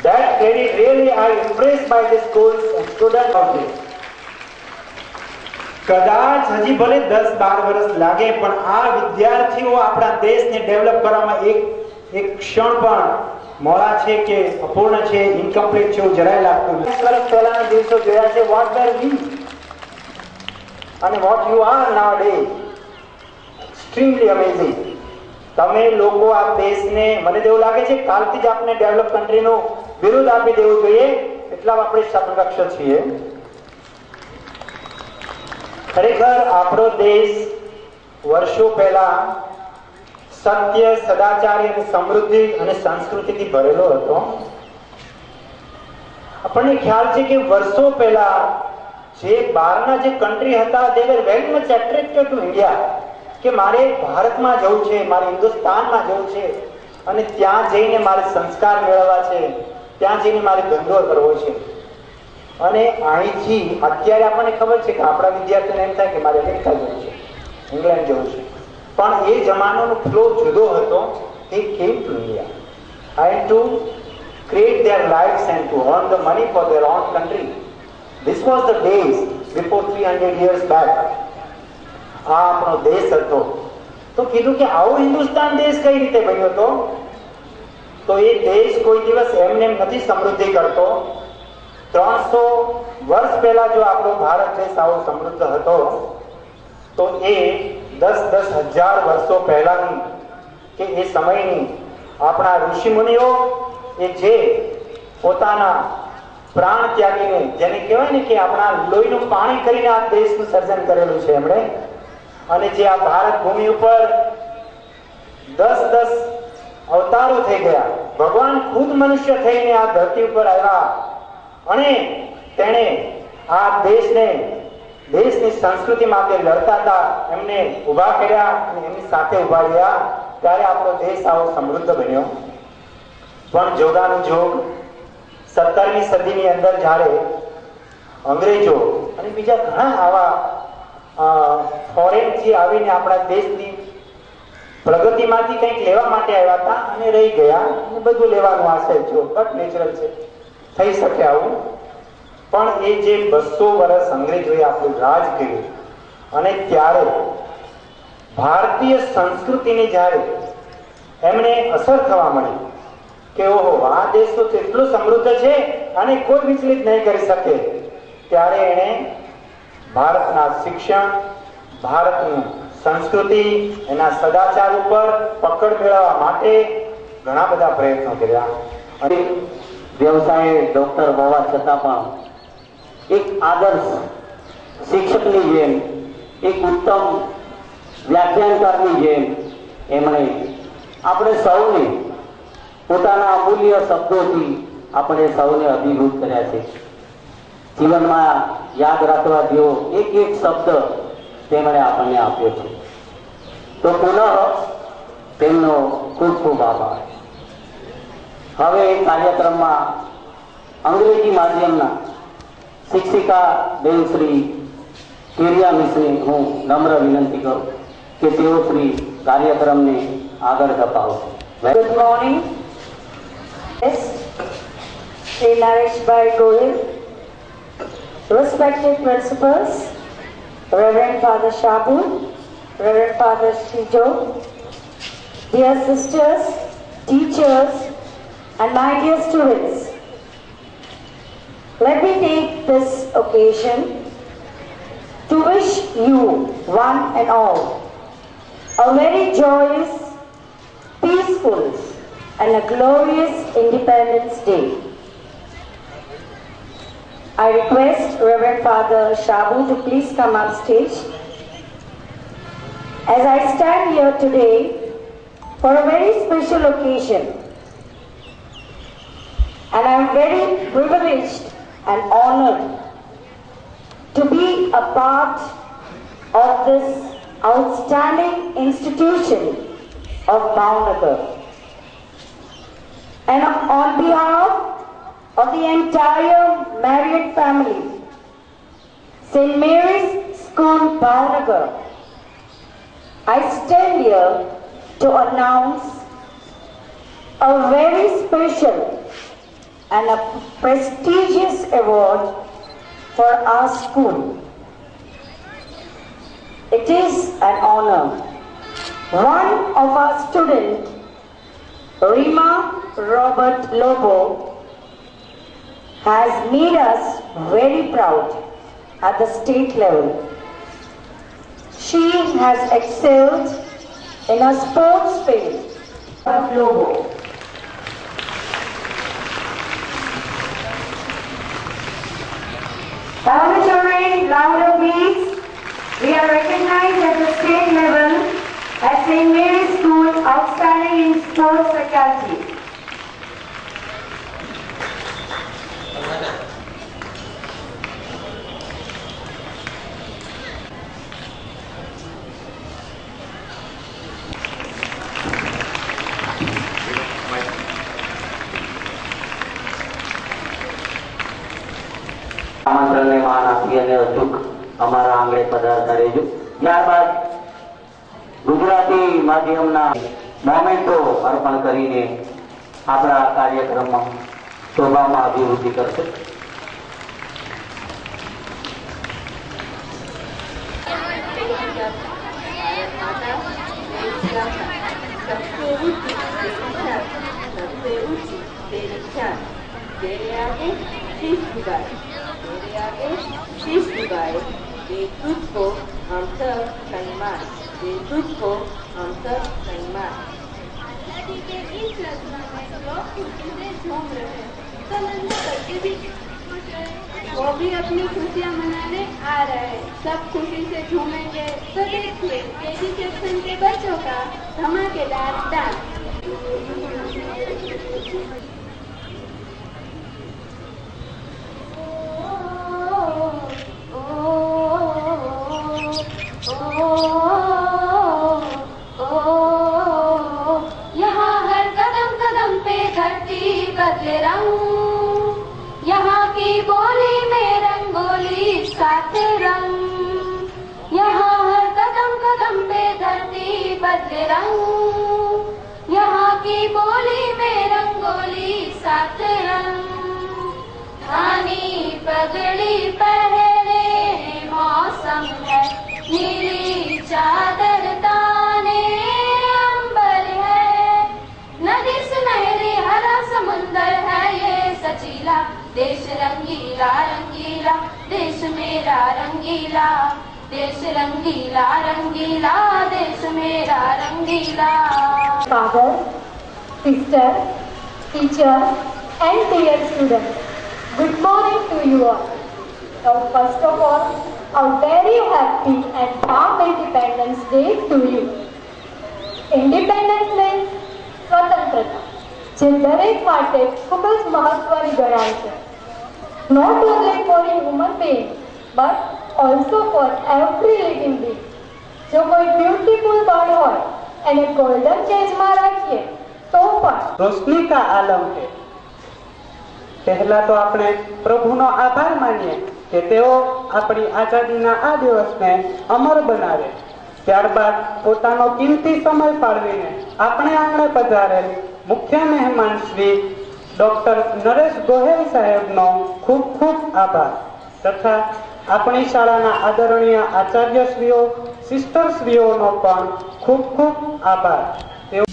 That credit really I impressed by the schools and students of this. કદાચ હજી ભલે 10-12 વર્ષ લાગે પણ આ વિદ્યાર્થીઓ આપણા દેશને ડેવલપ કરવામાં એક ક્ષણ પણ મોડા છે કે અપૂર્ણ છે, ઇનકમ્પ્લીટ છે એવું જરાય લાગતું નથી. 20 વર્ષ પહેલાના દિવસો જોયા છે, what were we and what you are nowadays. Extremely amazing. તમે લોકો આ દેશને મને તો એવું લાગે છે કાલથી જ આપણે ડેવલપ કન્ટ્રીનું વિરુદ્ધ આપી દેવું જોઈએ, એટલા આપણે સંરક્ષક છીએ. ખરેખર આપણો દેશ વર્ષો પહેલા સત્ય, સદાચાર, સમૃદ્ધિ અને સંસ્કૃતિથી ભરેલો હતો. આપણને ખ્યાલ છે કે વર્ષો પહેલા જે બહારના જે કન્ટ્રી હતા they were very much attracted to India કે મારે ભારતમાં જવું છે, મારે હિન્દુસ્તાનમાં જવું છે અને ત્યાં જઈને મારે સંસ્કાર મેળવવા છે, ત્યાં જઈને મારે ધંધો કરવો છે. અને અહીંથી અત્યારે આપણને ખબર છે કે આપણા વિદ્યાર્થીઓને એમ થાય કે મારે અમેરિકા જવું છે, ઇંગ્લેન્ડ જવું છે, પણ એ જમાનાનો ફ્લો જુદો હતો. They came to India and to create their lives and to earn the money for their own country. This was the days before 300 years back. આ આપણો દેશ હતો. તો કીધું કે આવો હિન્દુસ્તાન દેશ કઈ રીતે બન્યો હતો? તો એ દેશ કોઈ દિવસ એમને નથી સમૃદ્ધિ કરતો. 300 વર્ષ પહેલા જો આપણો ભારત દેશ આવો સમૃદ્ધ હતો તો એ 10-10 હજાર વર્ષો પહેલાની કે એ સમયની આપણા ઋષિ મુનિઓ એ જે પોતાના પ્રાણ ત્યાગીને, જેને કહેવાય ને કે આપણા લોહીનું પાણી કરીને આ દેશનું સર્જન કરેલું છે એમણે, અને જે આ ભારત ભૂમિ ઉપર 10-10 અવતારો થઈ ગયા. ભગવાન ખુદ મનુષ્ય થઈને આ ધરતી ઉપર આવ્યા અને તેણે આ દેશની સંસ્કૃતિ માટે લડતા હતા, એમને ઊભા કર્યા અને એમની સાથે ઊભા રહ્યા, ત્યારે આપણો દેશ આવો સમૃદ્ધ બન્યો. પણ જોગાનું જોગ 17મી સદીની અંદર જ્યારે અંગ્રેજો અને બીજા ઘણા આવા ફોરેનથી આવીને આપણા દેશની પ્રગતિમાંથી કંઈક લેવા માટે આવ્યા હતા અને રહી ગયા, અને બધું લેવાનું આશે જો કટ નેચરલ છે, થઈ શકે આવું. પણ એ જે 200 વર્ષ અંગ્રેજોએ આપણું રાજ કર્યું અને ત્યારે ભારતીય સંસ્કૃતિની જ્યારે એમને અસર થવા મળી કે ઓહો આ દેશ તો એટલો સમૃદ્ધ છે અને કોઈ વિચલિત નહીં કરી શકે, ત્યારે એણે ભારતના શિક્ષણ, ભારતની સંસ્કૃતિ, એના સદાચાર ઉપર પકડ મેળવવા માટે ઘણા બધા પ્રયત્નો કર્યા. અને વ્યવસાય ડોક્ટર હોવા છતાં પણ એક આદર્શ શિક્ષકની જેમ, એક ઉત્તમ વ્યાખ્યાનકારની જેમ એમણે આપણે સૌને પોતાના અમૂલ્ય શબ્દોથી આપણે સૌને અભિભૂત કર્યા છે. જીવનમાં યાદ રાખવા જેવો એક એક શબ્દ તેમણે આપણને આપ્યો છે. તો પુનઃ તેમનો ખૂબ ખૂબ આભાર. હવે કાર્યક્રમમાં અંગ્રેજી માધ્યમના શિક્ષિકા બેન શ્રી કેરિયા મિસને હું નમ્ર વિનંતી કરું કે તેઓ શ્રી કાર્યક્રમને આગળ ધપાવશે. Good morning. Yes, Sri Naresh Bhai Goyal, respected principals, Reverend Father Shabu, Reverend Father Shijo, dear sisters, teachers, and my dear students, let me take this occasion to wish you, one and all, a very joyous, peaceful, and a glorious Independence Day. I request Reverend Father Shabu to please come up stage. As I stand here today for a very special occasion, and I am very privileged and honored to be a part of this outstanding institution of Bhavnagar. And on behalf of the entire Marriott family, St. Mary's School Bhavnagar, I stand here to announce a very special and a prestigious award for our school. It is an honor. One of our students, Rima Robert Lobo, has made us very proud at the state level. She has excelled in a sports field of Lobo. All the children, louder please. We are recognized at the state level at St. Mary's School, outstanding in sports faculty. આમંત્રણને માન આપી અને અચૂક અમારા આંગણે પધારતા રહેજો. ત્યારબાદ ગુજરાતી માધ્યમના memento અર્પણ કરીને આપણા કાર્યક્રમમાં શોભામાં અભિવૃદ્ધિ કરશે. शीश झुकाए, दे तुझको हम सब सम्मान, दे तुझको हम सब सम्मान। नदी के इस रचना में लोग खुशी से झूम रहे, तमन्ना करके भी खुश रहे, वो भी अपनी खुशियाँ मनाने आ रहे। सब खुशी से झूमेंगे तो देखिए केजी सेक्शन के बच्चों का धमाकेदार डांस। यहाँ हर कदम कदम पे धरती बदले रंग, यहाँ की बोली में रंगोली सात रंग। यहाँ हर कदम कदम पे धरती बदले रंग, यहाँ की बोली में रंगोली सात रंग। धानी पगड़ी पहने मौसम है, नीली चादर ताने अंबर है, नदी सुनहरी हरा समुंदर है ये सचीला। देश रंगीला रंगीला, देश मेरा रंगीला, देश रंगीला रंगीला, देश मेरा रंगीला। Father, sister, teacher and dear students, good morning to you all. Now first of all, a very happy and warm Independence Day to you. Independence means સ્વતંત્રતા, જે દરેક માટે ખૂબ જ મહત્વની ગણાય છે. Not only for a human being, but also for every living being. જો કોઈ બ્યુટીફુલ બર્ડ હોય એને ગોલ્ડન કેજમાં રાખીએ તો પણ રોશની કા આલમ છે. પહેલા તો આપણે પ્રભુનો આભાર માનીએ કે તેઓ આપણી આઝાદીના આ દિવસને અમર બનાવે. ત્યારબાદ પોતાનો કિંમતી સમય ફાળવીને આપણે આંગણે પધારેલ મુખ્ય મહેમાન શ્રી ડોક્ટર નરેશ ગોહેલ સાહેબનો ખૂબ ખૂબ આભાર તથા આપણી શાળાના આદરણીય આચાર્યશ્રીઓ, સિસ્ટરશ્રીઓનો પણ ખૂબ ખૂબ આભાર. તેઓ